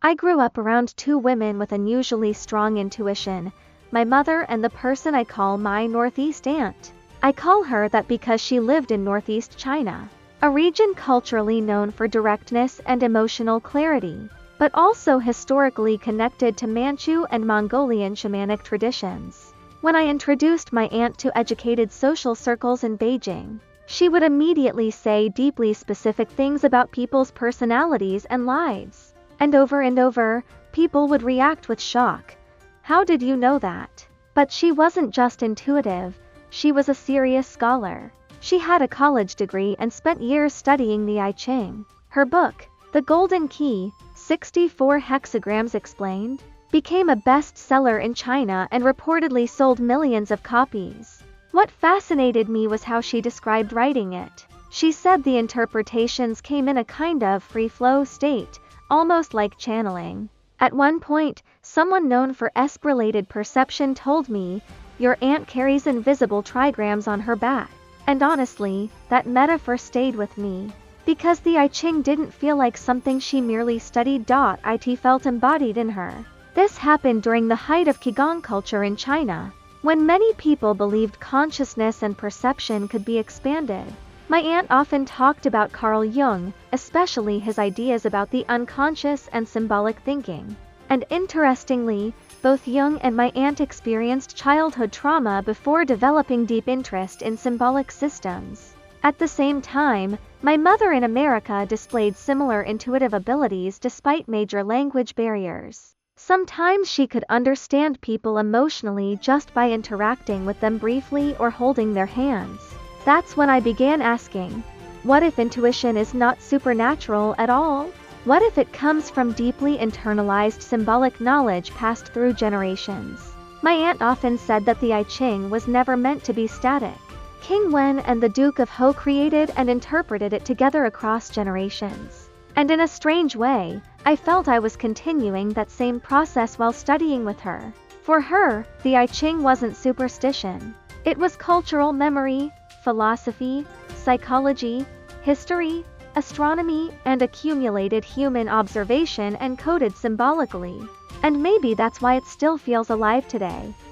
I grew up around two women with unusually strong intuition, my mother and the person I call my Northeast aunt. I call her that because she lived in Northeast China, a region culturally known for directness and emotional clarity, but also historically connected to Manchu and Mongolian shamanic traditions. When I introduced my aunt to educated social circles in Beijing, she would immediately say deeply specific things about people's personalities and lives. And over, people would react with shock. How did you know that? But she wasn't just intuitive, she was a serious scholar. She had a college degree and spent years studying the I Ching. Her book, The Golden Key, 64 Hexagrams Explained, became a bestseller in China and reportedly sold millions of copies. What fascinated me was how she described writing it. She said the interpretations came in a kind of free-flow state, almost like channeling. At one point, someone known for S-related perception told me, "Your aunt carries invisible trigrams on her back." And honestly, that metaphor stayed with me. Because the I Ching didn't feel like something she merely studied. It felt embodied in her. This happened during the height of Qigong culture in China, when many people believed consciousness and perception could be expanded. My aunt often talked about Carl Jung, especially his ideas about the unconscious and symbolic thinking. And interestingly, both Jung and my aunt experienced childhood trauma before developing deep interest in symbolic systems. At the same time, my mother in America displayed similar intuitive abilities despite major language barriers. Sometimes she could understand people emotionally just by interacting with them briefly or holding their hands. That's when I began asking, what if intuition is not supernatural at all? What if it comes from deeply internalized symbolic knowledge passed through generations? My aunt often said that the I Ching was never meant to be static. King Wen and the Duke of Zhou created and interpreted it together across generations. And in a strange way, I felt I was continuing that same process while studying with her. For her, the I Ching wasn't superstition. It was cultural memory, philosophy, psychology, history, astronomy, and accumulated human observation encoded symbolically. And maybe that's why it still feels alive today.